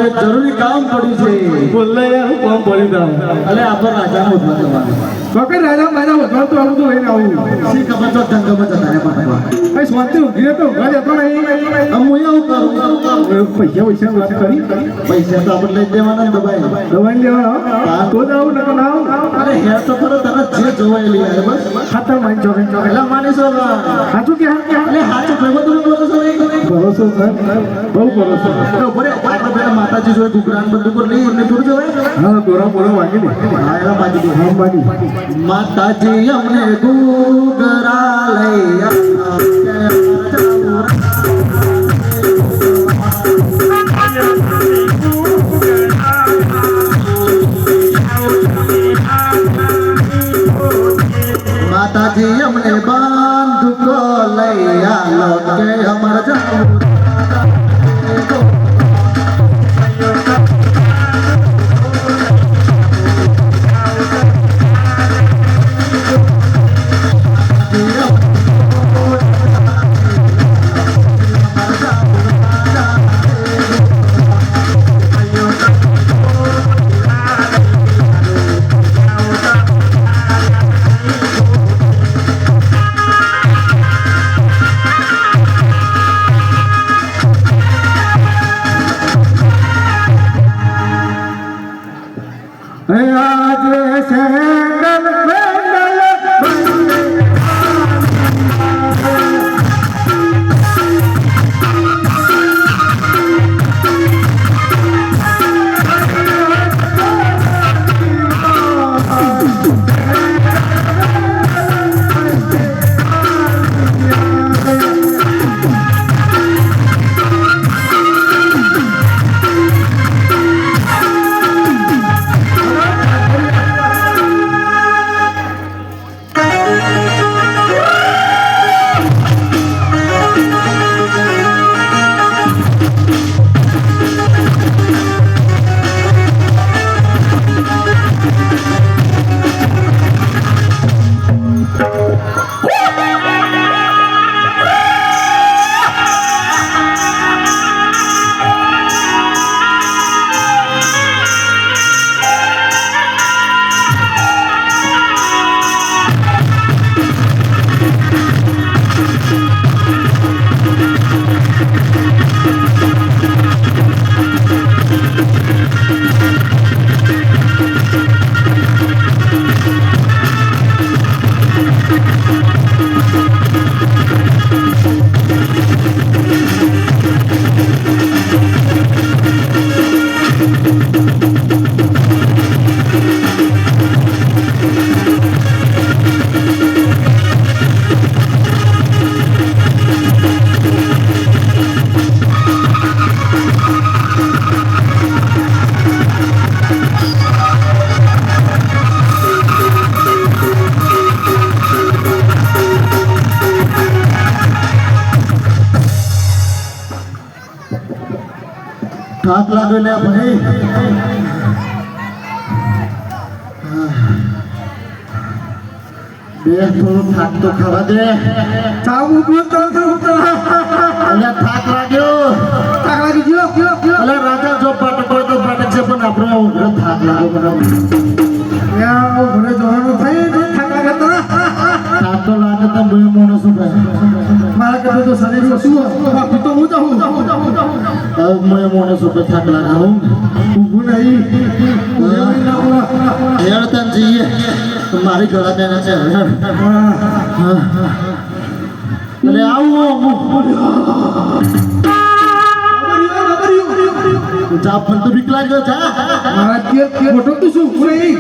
મારે જરૂરી કામ પડ્યું છે. બોલ ને યાર, હું કામ પડી જાઉં. અલે આપણે રાજાનો ઉઠવા જવાનું. વખત રાજા બાજા વધવા તો આવું તો લઈને આવું. શી ખબર તો જંગલમાં જતા રહ્યા પાટવા. ભાઈ સ્વાતિ ઉઘી તો ઘર જતો નહીં. હું એવું કરું. પૈસા વાત કરી. પૈસા તો આપણે લઈ દેવાના ને દબાઈ. દવાઈ લેવાનો તો જ આવું નકો ના આવું. અરે હેર તો ખરો તને જે જોવાય લઈ આવે બસ. ખાતર મારી ચોકે એટલે માનીશો સાચું કે એટલે સાચું ભાઈ તમે બોલો છો નહીં ભરોસો સર બહુ ભરોસો. બરે આપણે પેલા માતાજી જોડે ઘૂઘરાન બધું પર લઈ એમને દૂર જવાય. હા દોરા બોરા વાગી દે. હા એવા બાજુ દે. હા બાજી માતાજી અમને ઘૂઘરા લઈ માતાજી અમને બાંધુકો લઈ આલો કે અમાર જવું થાક લાગે ને ભાઈ. બે થોડું થાક તો ખાવા દે. ચાવું બોલતો અલ્યા થાક લાગ્યો. થાક લાગી ગયો ગયો ગયો. અલ્યા રાજા જો પાટક હોય તો પાટક છે પણ આપણે ઉગ્ર થાક લાગ્યો મને. યા ઘરે જવાનું થાય છે થાક લાગે તો થાક તો લાગે તો બે માણસ મારા કરતા તો શરીર ઓછું બાકી તો હું જાઉં મેં માણસ થાક લાગે હું ઊભું નહીં હેડતા જઈએ મારી ગળા બેના છે. અરે આવું જા પણ તો બીક લાગ્યો જા. મારા કે ફોટો તો શું નહીં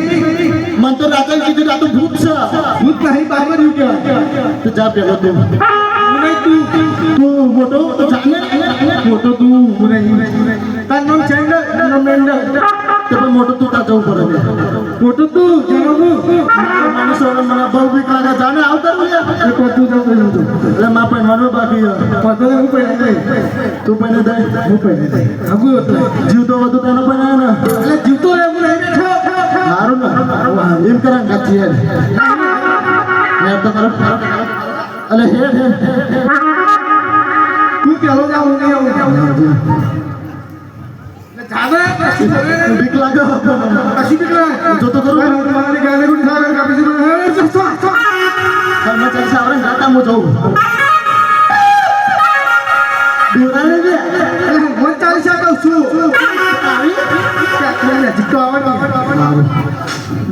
મન તો રાજા કીધું આ તો ભૂત છે. ભૂત નહીં બાબર યુ કે તો જા પેલો તું તું ફોટો જાને ફોટો તું નહીં તાર નામ ચેન્ડ નામ મેન્ડ તો પણ મોટો તું તા જવું પડે. ફોટો તું જાણો માણસો મને બહુ બીક લાગે જાને આવતા એ કોતું જાવ તો એટલે માં પહેરવાનું બાકી કોતો હું પહેરે દે તું પહેરે દે હું પહેરે દે આગુ જીવ તો વધુ તને પહેરાય ને એટલે જીવતો એવું નહીં બેઠો સારું ને એમ કરા કાચી યાર તો કરો અલે હે તું પેલો જાવ નહીં આવું કાદા બીક લાગે કશી બીકલા જો તો કરું મારી ગાલે ગુણ સાગર કાપી છે કર્મચારી સાવરે ગાતા મો જવું દોરાને દે મન ચાલી શકું છું આવી મને જીતો આવડે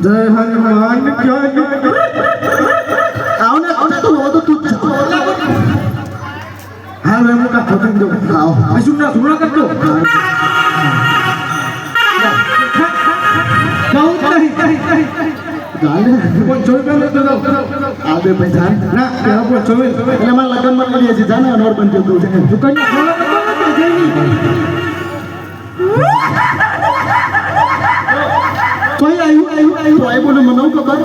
જય હનુમાન જ્ઞાન આવને તો હો તો તું હા મેં મુકા ફોટો દો આવ આ સુના કરતો બહુ નહીં ગાલે કોણ જોઈ પેલો તો આ બે પૈસા ના પેલો કોણ જોઈ એટલે મારા લગ્નમાં મળીએ છીએ જાને અનવર પણ જતું છે દુકાન ખોલો તો જઈની કોઈ આવ્યું તો આઈ બોલે મને ખબર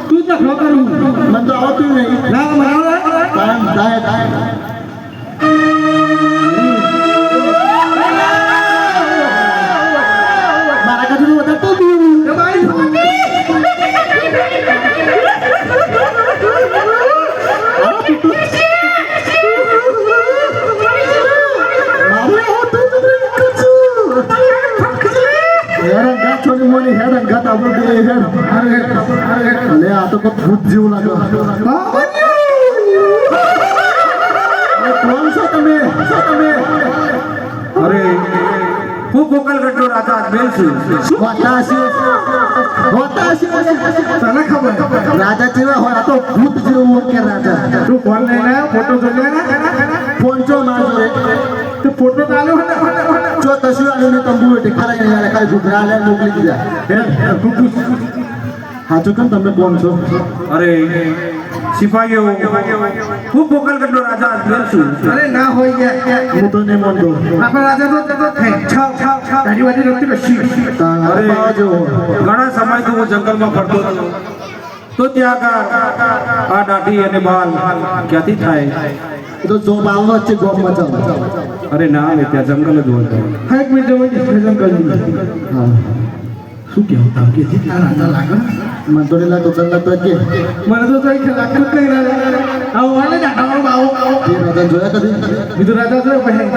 તું જ નખરો કરું મને તો આવતું નહીં ના મને કામ દાય મારા કાજુ વધારે તો એ ભાઈ હેડ ગાત આપણે હેડ અરે આ તો કોઈ ભૂત જેવું લાગે કોણ છો તમે અરે હું ગોકલગઢનો રાજા અજમેર છું તને ખબર રાજા જેવા હોય આ તો ભૂત જેવું હોય કે રાજા તું ફોન લઈને ફોટો જોઈ લે પહોંચો ના જોડે તો ફોટો ચાલ્યો ને જો કશું આવીને તંબુ ટેકારા નહીં આવે ખાલી ઘૂઘરા લે મોકલી દીધા સાચું કેમ તમે કોણ છો અરે સિપાહીઓ હું ગોકલગઢનો રાજા અજમેર છું અરે ના હોય ગયા હું તો નહીં માનતો આપણા રાજા તો છાવ તારી વાળી રખતી કશી અરે ઘણા સમયથી હું જંગલમાં ફરતો હતો તો ત્યાં આ દાઢી અને બાલ ક્યાંથી થાય એ તો જો બાવ વચ્ચે ગોમ મચાવ અરે ના આવે ત્યાં જંગલ જ હોય હા એક મિનિટ જવું ડિસ્કશન કરી હા શું કહેવું તાવ કે છે આ રાજા લાગે મને તો નહીં લાગતો તને લાગતો કે મને તો કઈ લાગતું જ નહીં રાજા આવો વાલે જાડાવાળો બાવો એ રાજા જોયા કદી બીજું રાજા જોયો પછી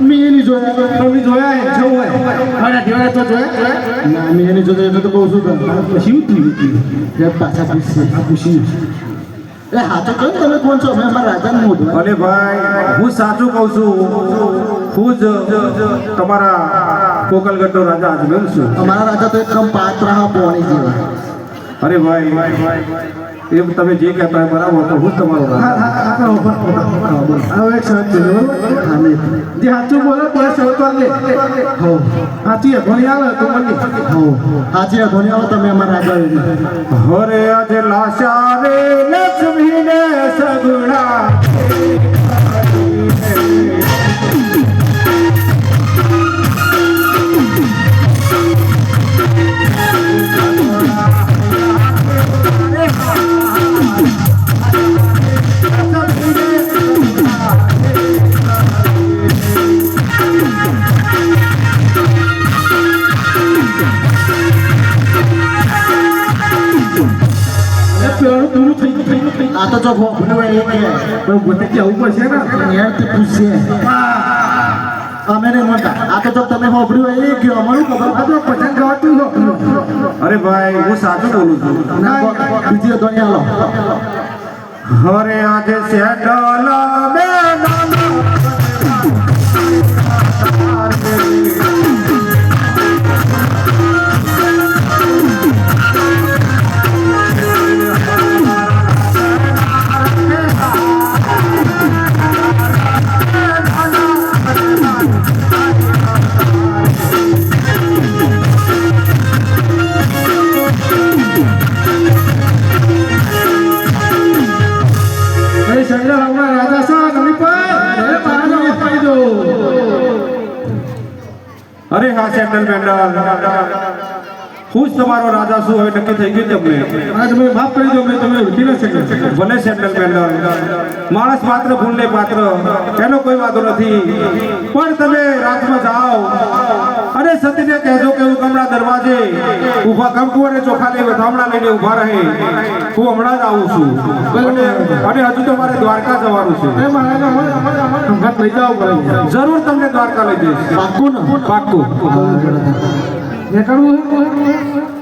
મેં નહીં જોયા તમે જોયા હે છો હોય મારા દીવાના તો જોયા ના મેં નહીં જોયા એટલે તો કહું છું તને પછી ઉઠી પાછા પૂછશે આ પૂછી એ હાચું કહો તમે કોણ છો મેં અમારા રાજાને મોઢું અરે ભાઈ હું સાચું કહું છું હું જ તમારા ગોકલગઢનો રાજા અજમેર છું અમારા રાજા તો એકદમ પાત્રા પોણી જેવા અરે ભાઈ એમ તમે જે કહેતા હોય બરાબર તો હું જ તમારો રાજા હવે એક શરત છે બરોબર જે સાચું બોલે તે શરત લે હો સાચી ઘણી આવે તો મને હો આજે ધોની આવો તમે અમારા રાજા હરે આજે લાશા રે લક્ષ્મીને સગુણા આ તો જો ભોગવું હોય એ કે પણ પોતે જવું પડશે ને યારથી પૂછશે અમે નહીં મળતા આ તો જો તમે હોભર્યું હોય એ કયો અમારું ખબર આ તો પતંગ ગાવતું છો અરે ભાઈ હું સાચું બોલું છું ના બીજી ધોની આલો હરે આજે સેડલ અરે શંકર હમણાં રાજા સા નમી પર પાણી અપાઈ દો અરે હા સેન્ડલ મેન્ડલ હું જ તમારો રાજા છું હવે નક્કી થઈ ગયું તમને આ તમે માફ કરી દો મેં તમે ઉઠી ન શકે ભલે સેન્ડલ મેન્ડલ માણસ માત્ર ભૂલને પાત્ર એનો કોઈ વાંધો નથી પણ તમે રાતમાં જાઓ અને સતીને કહેજો કે હું કમળા દરવાજે ઊભો ઉભા કંકુવારે ચોખા લઈ વધામણા લઈને ઉભા રહે હું હમણાં જ આવું છું અને હજુ તો મારે દ્વારકા જવાનું છે એ મહારાજ સંઘાત લઈ જાઓ પડે જરૂર તમને દ્વારકા લઈ જઈશ પાક્કું ને પાક્કું મેં કરવું